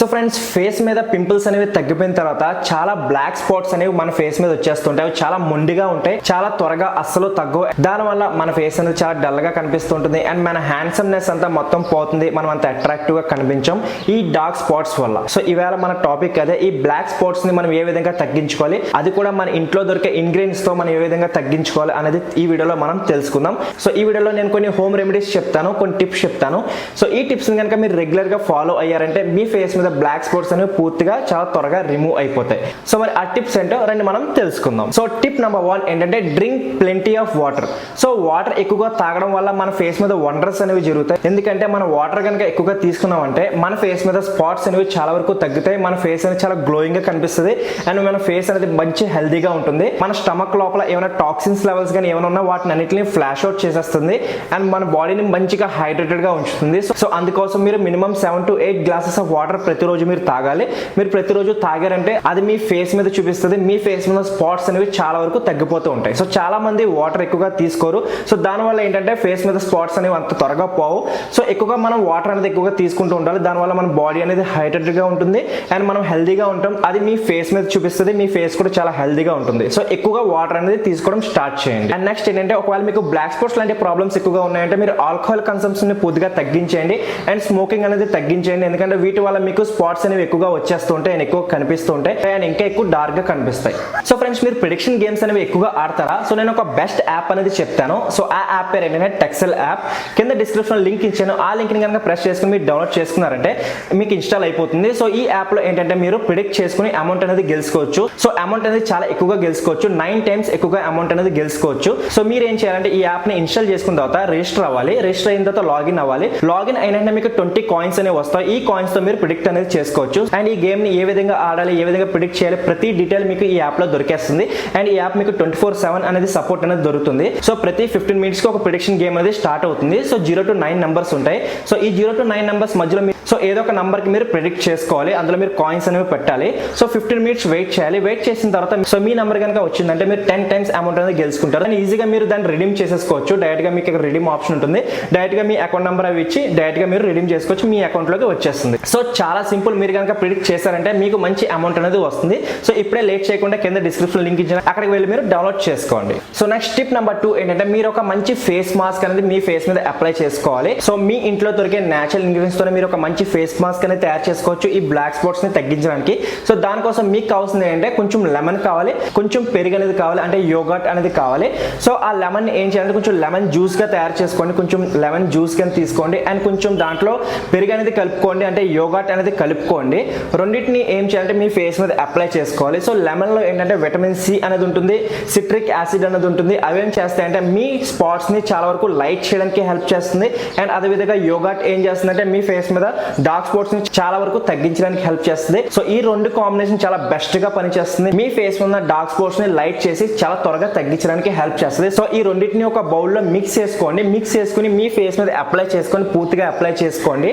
So friends, face మీద pimples అనేవి తగ్గిపోయిన తర్వాత చాలా బ్లాక్ స్పాట్స్ అనేవి మన ఫేస్ మీద వచ్చేస్తుంటాయి. అవి చాలా మొండిగా ఉంటాయి, చాలా త్వరగా అస్సలు తగ్గవు. దానివల్ల మన ఫేస్ అనేది చాలా డల్ గా కనిపిస్తుంటుంది అండ్ మన హ్యాండ్సమ్నెస్ అంతా మొత్తం పోతుంది. మనం అంత అట్రాక్టివ్ గా కనిపించాం ఈ డార్క్ స్పాట్స్ వల్ల. సో ఇవాళ మన టాపిక్ అదే, ఈ బ్లాక్ స్పాట్స్ ని మనం ఏ విధంగా తగ్గించుకోవాలి, అది కూడా మన ఇంట్లో దొరికే ఇంగ్రీడియంట్స్ తో మనం ఏ విధంగా తగ్గించుకోవాలి అనేది ఈ వీడియోలో మనం తెలుసుకుందాం. సో ఈ వీడియోలో నేను కొన్ని హోమ్ రెమెడీస్ చెప్తాను, కొన్ని టిప్స్ చెప్తాను. సో ఈ టిప్స్ కనుక మీరు రెగ్యులర్ గా ఫాలో అయ్యారంటే మీ ఫేస్ మీద బ్లాక్ స్పాట్స్ అనేవి పూర్తిగా చాలా త్వరగా రిమూవ్ అయిపోతాయి. సో మరి ఆ టిప్స్ ఏంటో రండి మనం తెలుసుకుందాం. సో టిప్ నెంబర్ 1 ఏంటంటే drink plenty of water. So water ఎక్కువగా తాగడం వల్ల మన ఫేస్ మీద వండర్స్ అనేవి జరుగుతాయి. ఎందుకంటే మనం వాటర్ కనుక ఎక్కువగా తీసుకున్నామంటే మన ఫేస్ మీద స్పాట్స్ అనేవి చాలా వరకు తగ్గుతాయి. మన ఫేస్ అనేది చాలా గ్లోయింగ్ గా కనిపిస్తుంది అండ్ మన ఫేస్ అనేది మంచి హెల్దీగా ఉంటుంది. మన స్టమక్ లోపల ఏమైనా టాక్సిన్స్ లెవెల్స్ కానీ ఏమైనా ఉన్నా వాటిని అన్నిటిని ఫ్లాష్ అవుట్ చేసేస్తుంది అండ్ మన బాడీని మంచిగా హైడ్రేటెడ్ గా ఉంచుతుంది. సో అందుకోసం మీరు minimum 7 to 8 glasses of water ప్రతిరోజు మీరు తాగాలి. మీరు ప్రతిరోజు తాగారంటే అది మీ ఫేస్ మీద చూపిస్తుంది. మీ ఫేస్ మీద స్పాట్స్ అనేవి చాలా వరకు తగ్గిపోతూ ఉంటాయి. సో చాలా మంది వాటర్ ఎక్కువగా తీసుకోరు. సో దానివల్ల ఏంటంటే ఫేస్ మీద స్పాట్స్ అనేవి అంత త్వరగా పోవు. సో ఎక్కువగా మనం వాటర్ అనేది ఎక్కువగా తీసుకుంటూ ఉండాలి. దానివల్ల మన బాడీ అనేది హైడ్రేటెడ్ గా ఉంటుంది అండ్ మనం హెల్దీగా ఉంటాం. అది మీ ఫేస్ మీద చూపిస్తుంది. మీ ఫేస్ కూడా చాలా హెల్దీగా ఉంటుంది. సో ఎక్కువగా వాటర్ అనేది తీసుకోవడం స్టార్ట్ చేయండి. అండ్ నెక్స్ట్ ఏంటంటే, ఒకవేళ మీకు బ్లాక్ స్పాట్స్ లాంటి ప్రాబ్లమ్స్ ఎక్కువగా ఉన్నాయంటే మీరు ఆల్కహాల్ కన్సంప్షన్ ని పూర్తిగా తగ్గించేయండి అండ్ స్మోకింగ్ అనేది తగ్గించేయండి. ఎందుకంటే వీటి వల్ల మీకు స్పాట్స్ అనేవి ఎక్కువగా వచ్చేస్తూ ఉంటాయి అండ్ ఎక్కువ కనిపిస్తూ ఉంటాయి అండ్ ఇంకా ఎక్కువ డార్క్ గా కనిపిస్తాయి. సో ఫ్రెండ్స్, మీరు ప్రిడిక్షన్ గేమ్స్ అనేవి ఎక్కువగా ఆడతారా? సో నేను ఒక బెస్ట్ యాప్ అనేది చెప్తాను. సో ఆ యాప్ పేరు ఏంటంటే టెక్సెల్ యాప్. కింద డిస్క్రిప్షన్ లింక్ ఇచ్చాను. ఆ లింక్ ని కనుక ప్రెస్ చేసుకుని మీరు డౌన్లోడ్ చేసుకున్నారంటే మీకు ఇన్స్టాల్ అయిపోతుంది. సో ఈ యాప్ లో ఏంటంటే మీరు ప్రిడిక్ట్ చేసుకుని అమౌంట్ అనేది గెలుచుకోవచ్చు. సో అమౌంట్ అనేది చాలా ఎక్కువగా గెలుచుకోవచ్చు. 9 times ఎక్కువగా అమౌంట్ అనేది గెలుచుకోవచ్చు. సో మీరు ఏం చేయాలంటే ఈ యాప్ ని ఇన్స్టాల్ చేసుకున్న తర్వాత రిజిస్టర్ అవ్వాలి. రిజిస్టర్ అయిన తర్వాత లాగిన్ అవ్వాలి. లాగిన్ అయినంటే మీకు 20 కాయిన్స్ అనేవి వస్తాయి. ఈ కాయిన్స్ తో మీరు ప్రిడిక్ట్ అనేది చేసుకోవచ్చు అండ్ ఈ గేమ్ ని ఏ విధంగా ఆడాలి, ఏ విధంగా ప్రిడిక్ట్ చేయాలి, ప్రతి డీటెయిల్ మీకు ఈ యాప్ లో దొరికేస్తుంది. అండ్ ఈ యాప్ మీకు 24/7 అనేది సపోర్ట్ అనేది దొరుకుతుంది. సో ప్రతి 15 minutes కి ఒక ప్రిడిక్షన్ గేమ్ అనేది స్టార్ట్ అవుతుంది. సో 0 to 9 నెంబర్స్ ఉంటాయి. సో ఈ 0 to 9 నెంబర్స్ మధ్యలో సో ఏదో ఒక నంబర్ కి మీరు ప్రిడిక్ట్ చేసుకోవాలి. అందులో మీరు కాయిన్స్ అనేవి పెట్టాలి. సో 15 minutes వెయిట్ చేయాలి. వెయిట్ చేసిన తర్వాత సో మీ నెంబర్ కనుక వచ్చిందంటే మీరు 10 times అమౌంట్ అనేది గెలుచుకుంటారు. అండ్ ఈజీగా మీరు దాన్ని రిడీమ్ చేసేసుకోవచ్చు. డైరెక్ట్ గా మీకు ఇక్కడ రిడీమ్ ఆప్షన్ ఉంటుంది. డైరెక్ట్ గా మీ అకౌంట్ నెంబర్ అవి ఇచ్చి డైరెక్ట్ గా మీరు రిడీమ్ చేసుకోవచ్చు. మీ అకౌంట్ లోకి వచ్చేస్తుంది. సో చాలా సింపుల్. మీరు కనుక ప్రిడిక్ట్ చేశారంటే మీకు మంచి అమౌంట్ అనేది వస్తుంది. సో ఇప్పుడే లేట్ చేయకుండా కింద డిస్క్రిప్షన్ లింక్ ఇచ్చిన అక్కడికి వెళ్ళి మీరు డౌన్లోడ్ చేసుకోండి. సో నెక్స్ట్ టిప్ నెంబర్ 2 ఏంటంటే, మీరు ఒక మంచి ఫేస్ మాస్క్ అనేది మీ ఫేస్ మీద అప్లై చేసుకోవాలి. సో మీ ఇంట్లో దొరికే నేచురల్ ఇంగ్రీడియంట్స్ తో మీరు ఒక మంచి ఫేస్ మాస్క్ అనేది తయారు చేసుకోవచ్చు ఈ బ్లాక్ స్పాట్స్ ని తగ్గించడానికి. సో దానికోసం మీకు కావాల్సింది ఏంటంటే కొంచెం లెమన్ కావాలి, కొంచెం పెరుగు అనేది కావాలి, అంటే యోగర్ట్ అనేది కావాలి. సో ఆ లెమన్ ఏం చేయాలంటే కొంచెం లెమన్ జ్యూస్ గా తయారు చేసుకోండి. కొంచెం లెమన్ జ్యూస్ కింద తీసుకోండి అండ్ కొంచెం దాంట్లో పెరుగు అనేది కలుపుకోండి, అంటే యోగర్ట్ అనేది కలుపుకోండి. రెండింటిని ఏం చేయాలంటే మీ ఫేస్ మీద అప్లై చేసుకోవాలి. సో లెమన్ లో ఏంటంటే విటమిన్ సి అనేది ఉంటుంది, సిట్రిక్ యాసిడ్ అనేది ఉంటుంది. అవేం చేస్తాయంటే మీ స్పాట్స్ ని చాలా వరకు లైట్ చేయడానికి హెల్ప్ చేస్తుంది. అండ్ అదే విధంగా యోగర్ట్ ఏం చేస్తుందంటే మీ ఫేస్ మీద డార్క్ స్పాట్స్ ని చాలా వరకు తగ్గించడానికి హెల్ప్ చేస్తుంది. సో ఈ రెండు కాంబినేషన్ చాలా బెస్ట్ గా పనిచేస్తుంది. మీ ఫేస్ మీద డార్క్ స్పాట్స్ ని లైట్ చేసి చాలా త్వరగా తగ్గించడానికి హెల్ప్ చేస్తుంది. సో ఈ రెండింటిని ఒక బౌల్ లో మిక్స్ చేసుకోండి. మిక్స్ చేసుకుని మీ ఫేస్ మీద అప్లై చేసుకొని పూర్తిగా అప్లై చేసుకోండి.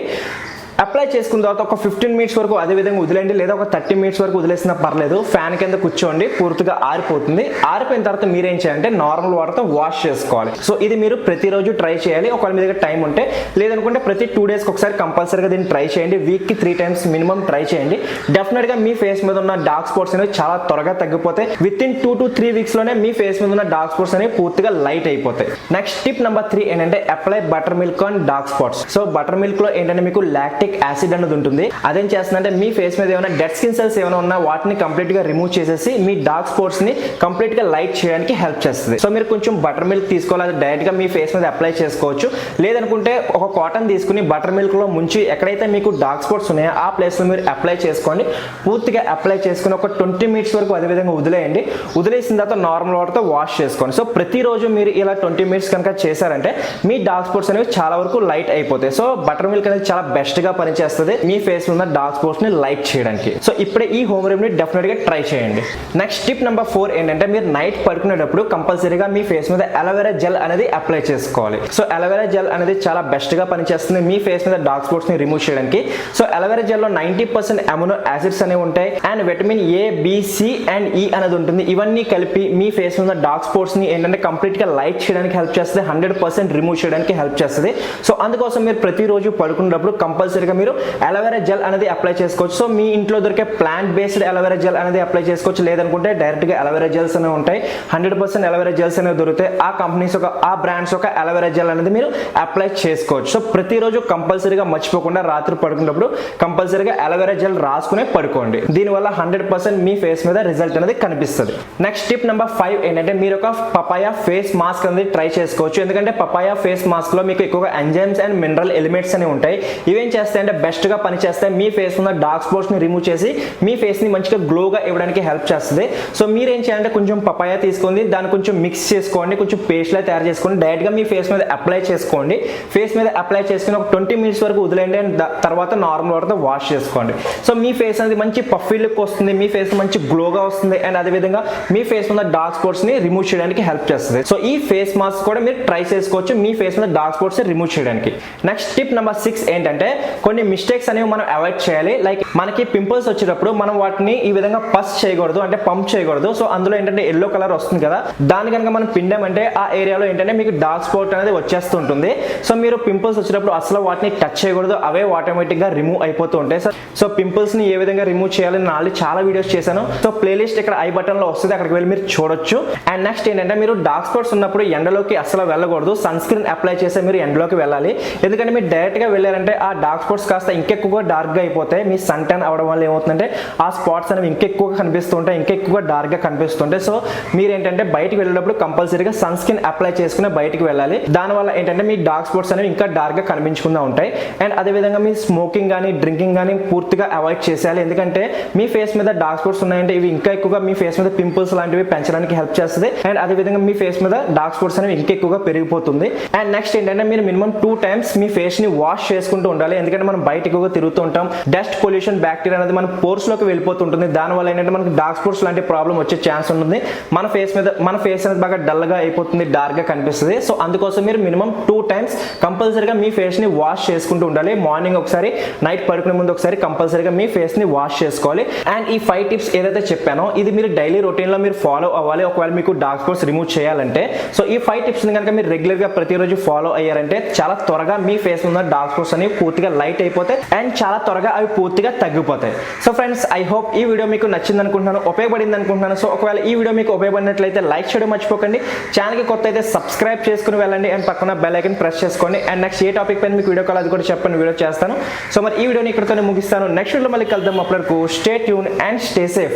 అప్లై చేసుకున్న తర్వాత ఒక 15 minutes వరకు అదే విధంగా వదిలేండి, లేదా ఒక 30 minutes వరకు వదిలేసినా పర్లేదు. ఫ్యాన్ కింద కూర్చోండి, పూర్తిగా ఆరిపోతుంది. ఆరిపోయిన తర్వాత మీరు ఏం చేయాలంటే నార్మల్ వాటర్తో వాష్ చేసుకోవాలి. సో ఇది మీరు ప్రతిరోజు ట్రై చేయాలి. ఒకవేళ మీ దగ్గర టైం ఉంటే, లేదనుకుంటే ప్రతి 2 days ఒకసారి కంపల్సరీగా దీన్ని ట్రై చేయండి. వీక్ కి 3 times మినిమం ట్రై చేయండి. డెఫినెట్ గా మీ ఫేస్ మీద ఉన్న డార్క్ స్పాట్స్ అనేవి చాలా త్వరగా తగ్గిపోతాయి. విత్ ఇన్ 2 to 3 weeks లోనే మీ ఫేస్ మీద ఉన్న డార్క్ స్పాట్స్ అనేవి పూర్తిగా లైట్ అయిపోతాయి. నెక్స్ట్ టిప్ నెంబర్ 3 ఏంటంటే, apply butter milk on dark spots. So butter milk లో ఏంటంటే మీకు లాక్టిక్ యాసిడ్ అనేది ఉంటుంది. అదేం చేస్తుందంటే మీ ఫేస్ మీద ఏమైనా డెడ్ స్కిన్ సెల్స్ ఏమైనా ఉన్నా వాటిని కంప్లీట్ గా రిమూవ్ చేసేసి మీ డార్క్ స్పాట్స్ ని కంప్లీట్ గా లైట్ చేయడానికి హెల్ప్ చేస్తుంది. సో మీరు కొంచెం బటర్ మిల్క్ తీసుకోవాలి, అది డైరెక్ట్ గా మీ ఫేస్ మీద అప్లై చేసుకోవచ్చు. లేదనుకుంటే ఒక కాటన్ తీసుకుని బటర్ మిల్క్ లో ముంచి ఎక్కడైతే మీకు డార్క్ స్పాట్స్ ఉన్నాయో ఆ ప్లేస్ లో మీరు అప్లై చేసుకోండి. పూర్తిగా అప్లై చేసుకుని ఒక 20 minutes వరకు అదే విధంగా వదిలేయండి. వదిలేసిన తర్వాత నార్మల్ వాటర్ తో వాష్ చేసుకోండి. సో ప్రతిరోజు మీరు ఇలా 20 minutes కనుక చేశారంటే మీ డార్క్ స్పాట్స్ అనేవి చాలా వరకు లైట్ అయిపోతాయి. సో బటర్ మిల్క్ అనేది చాలా బెస్ట్ గా పనిచేస్తుంది మీ ఫేస్ ఉన్న డార్క్ స్పాట్స్ ని లైట్ చేయడానికి. సో ఇప్పుడే ఈ హోమ్ రెమెడీ డెఫినెట్ గా ట్రై చేయండి. నెక్స్ట్ టిప్ నెంబర్ 4 ఏంటంటే, మీరు నైట్ పడుకునేటప్పుడు కంపల్సరీగా మీ ఫేస్ మీద అలోవెరా జెల్ అనేది అప్లై చేసుకోవాలి. సో అలోవెరా జెల్ అనేది చాలా బెస్ట్ గా పనిచేస్తుంది మీ ఫేస్ మీద డార్క్ స్పాట్స్ ని రిమూవ్ చేయడానికి. సో అలోవెరా జెల్ లో 90% అమినో యాసిడ్స్ అనేవి ఉంటాయి and vitamin A, B, C and ఈ అనేది ఉంటుంది. ఇవన్నీ కలిపి మీ ఫేస్ మీద డార్క్ స్పాట్స్ ని ఏంటంటే కంప్లీట్ గా లైట్ చేయడానికి హెల్ప్ చేస్తుంది, 100% రిమూవ్ చేయడానికి హెల్ప్ చేస్తుంది. సో అందుకోసం మీరు ప్రతిరోజు పడుకునేటప్పుడు కంపల్సరీగా కంపల్సరీగా మీరు అలోవెరా జెల్ అనేది అప్లై చేసుకోవచ్చు. సో మీ ఇంట్లో దొరికే ప్లాంట్ బేస్డ్ అలోవెరా జెల్ అనేది అప్లై చేసుకోవచ్చు. లేదనుకుంటే డైరెక్ట్గా అలోవెరా జెల్స్ అనేవి ఉంటాయి. 100% అలోవెరా జెల్స్ అనేవి దొరుకుతాయి. ఆ కంపెనీస్ ఆ బ్రాండ్స్ ఒక అలోవెరా జెల్ అనేది మీరు అప్లై చేసుకోవచ్చు. సో ప్రతిరోజు కంపల్సరీగా మర్చిపోకుండా రాత్రి పడుకున్నప్పుడు కంపల్సరీగా అలోవెరా జెల్ రాసుకునే పడుకోండి. దీనివల్ల 100% మీ ఫేస్ మీద రిజల్ట్ అనేది కనిపిస్తుంది. నెక్స్ట్ టిప్ నెంబర్ 5 ఏంటంటే మీరు ఒక పపాయా ఫేస్ మాస్క్ అనేది ట్రై చేసుకోవచ్చు. ఎందుకంటే పపాయా ఫేస్ మాస్క్ లో మీకు ఎక్కువగా ఎంజైమ్స్ అండ్ మినరల్ ఎలిమెంట్స్ అనేవి ఉంటాయి. ఇవేం చేస్తాయంటే బెస్ట్ గా పనిచేస్తాయి. మీ ఫేస్ ఉన్న డార్క్ స్పాట్స్ ని రిమూవ్ చేసి మీ ఫేస్ ని మంచిగా గ్లోగా ఇవ్వడానికి హెల్ప్ చేస్తుంది. సో మీరు ఏం చేయాలంటే కొంచెం పపాయా తీసుకొని దాన్ని కొంచెం మిక్స్ చేసుకోండి, కొంచెం పేస్ట్ లా తయారు చేసుకోండి, డైరెక్ట్ గా మీ ఫేస్ మీద అప్లై చేసుకోండి. ఫేస్ మీద అప్లై చేసుకుని ఒక 20 మినిట్స్ వరకు వదిలేండి అండ్ తర్వాత నార్మల్ వాటర్తో వాష్ చేసుకోండి. సో మీ ఫేస్ అనేది మంచి పఫీ లుక్ వస్తుంది, మీ ఫేస్ మంచి గ్లోగా వస్తుంది అండ్ అదేవిధంగా మీ ఫేస్ ఉన్న డార్క్ స్పాట్స్ ని రిమూవ్ చేయడానికి హెల్ప్ చేస్తుంది. సో ఈ ఫేస్ మాస్క్ కూడా మీరు ట్రై చేసుకోవచ్చు మీ ఫేస్ మీద డార్క్ స్పాట్స్ రిమూవ్ చేయడానికి. నెక్స్ట్ టిప్ నెంబర్ 6 ఏంటంటే కొన్ని మిస్టేక్స్ అనేవి మనం అవాయిడ్ చేయాలి. లైక్ మనకి పింపుల్స్ వచ్చేటప్పుడు మనం వాటిని ఈ విధంగా పస్ చేయకూడదు, అంటే పంప్ చేయకూడదు. సో అందులో ఏంటంటే ఎల్లో కలర్ వస్తుంది కదా, దాని కనుక మనం పిండామంటే ఆ ఏరియాలో ఏంటంటే మీకు డార్క్ స్పాట్ అనేది వచ్చేస్తుంటుంది. సో మీరు పింపుల్స్ వచ్చినప్పుడు అసలు వాటిని టచ్ చేయకూడదు, అవే ఆటోమేటిక్ గా రిమూవ్ అయిపోతూ ఉంటాయి. సో పింపుల్స్ ని ఏ విధంగా రిమూవ్ చేయాలని నేను ఆల్రెడీ చాలా వీడియోస్ చేశాను. సో ప్లేలిస్ట్ ఇక్కడ ఐ బటన్ లో వస్తుంది, అక్కడికి వెళ్ళి మీరు చూడొచ్చు. అండ్ నెక్స్ట్ ఏంటంటే మీరు డార్క్ స్పాట్స్ ఉన్నప్పుడు ఎండలోకి అసలు వెళ్ళకూడదు, సన్ స్క్రీన్ అప్లై చేస్తే మీరు ఎండలోకి వెళ్ళాలి. ఎందుకంటే మీరు డైరెక్ట్ గా వెళ్ళారంటే ఆ డార్క్ స్పాట్స్ కాస్త ఇంకెక్కువగా డార్క్ గా అయిపోతాయి. మీ సన్ ట్యాన్ అవడం వల్ల ఏమవుతుందంటే ఆ స్పాట్స్ అనేవి ఇంకెక్కువగా కనిపిస్తుంటాయి, ఇంకెక్కువగా డార్క్ గా కనిపిస్తుంటాయి. సో మీరు ఏంటంటే బయటికి వెళ్ళేటప్పుడు కంపల్సరీగా సన్ స్క్రీన్ అప్లై చేసుకుని బయటికి వెళ్ళాలి. దానివల్ల ఏంటంటే మీ డార్క్ స్పాట్స్ అనేవి ఇంకా డార్క్ గా కనిపించకుండా ఉంటాయి. అండ్ అదేవిధంగా మీ స్మోకింగ్ కానీ డ్రింకింగ్ కానీ పూర్తిగా అవాయిడ్ చేసేయాలి. ఎందుకంటే మీ ఫేస్ మీద డార్క్ స్పాట్స్ ఉన్నాయంటే ఇవి ఇంకా ఎక్కువగా మీ ఫేస్ మీద పింపుల్స్ లాంటివి పెంచడానికి హెల్ప్ చేస్తుంది. అండ్ అదేవిధంగా మీ ఫేస్ మీద డార్క్ స్పాట్స్ అనేవి ఇంకా ఎక్కువగా పెరిగిపోతుంది. అండ్ నెక్స్ట్ ఏంటంటే మీరు మినిమం 2 times మీ ఫేస్ ని వాష్ చేసుకుంటూ ఉండాలి. ఎందుకంటే మనం బయట ఎక్కువగా తిరుగుతూ ఉంటాం, డస్ట్ పొల్యూషన్ బ్యాక్టీరియా అనేది మన పోర్స్ లోకి వెళ్ళిపోతుంటుంది. దానివల్ల ఏంటంటే మనకి డార్క్ స్పాట్స్ లాంటి ప్రాబ్లం వచ్చే ఛాన్స్ ఉంటుంది. మన ఫేస్ అనేది బాగా డల్ గా అయిపోతుంది, డార్క్ గా కనిపిస్తుంది. సో అందుకోసం మీరు మినిమం 2 times కంపల్సరీగా మీ ఫేస్ ని వాష్ చేసుకుంటూ ఉండాలి. మార్నింగ్ ఒకసారి, నైట్ పడుకునే ముందు ఒకసారి కంపల్సరీగా మీ ఫేస్ ని వాష్ చేసుకోవాలి. అండ్ ఈ 5 tips ఏదైతే చెప్పానో ఇది మీరు డైలీ రొటీన్ లో మీరు ఫాలో అవ్వాలి ఒకవేళ మీకు డార్క్ స్పాట్స్ రిమూవ్ చేయాలంటే. సో ఈ 5 tips ని కనుక మీరు రెగ్యులర్ గా ప్రతిరోజు ఫాలో అయ్యారంటే చాలా త్వరగా మీ ఫేస్ ఉన్న డార్క్ స్పాట్స్ అనేవి పూర్తిగా లైట్ అయిపోతాయి అండ్ చాలా త్వరగా అవి పూర్తిగా తగ్గిపోతాయి. సో ఫ్రెండ్స్, ఐ హోప్ ఈ వీడియో మీకు నచ్చింది అనుకుంటున్నాను, ఉపయోగపడింది అనుకుంటున్నాను. సో ఒకవేళ ఈ వీడియో మీకు ఉపయోగపడినట్లయితే లైక్ చేయడం మర్చిపోకండి. ఛానల్ కి కొత్త అయితే సబ్స్క్రైబ్ చేసుకుని వెళ్ళండి అండ్ పక్కన బెల్ ఐకాన్ ప్రెస్ చేసుకోండి. అండ్ నెక్స్ట్ ఏ టాపిక్ పైన మీకు వీడియో కాల్ అది కూడా చెప్పండి, వీడియో చేస్తాను. సో మరి ఈ వీడియోని ఇక్కడితోనే ముగిస్తాను. నెక్స్ట్ వీడియో మళ్ళీ కలుద్దాం. అప్పటివరకు stay tune and stay safe.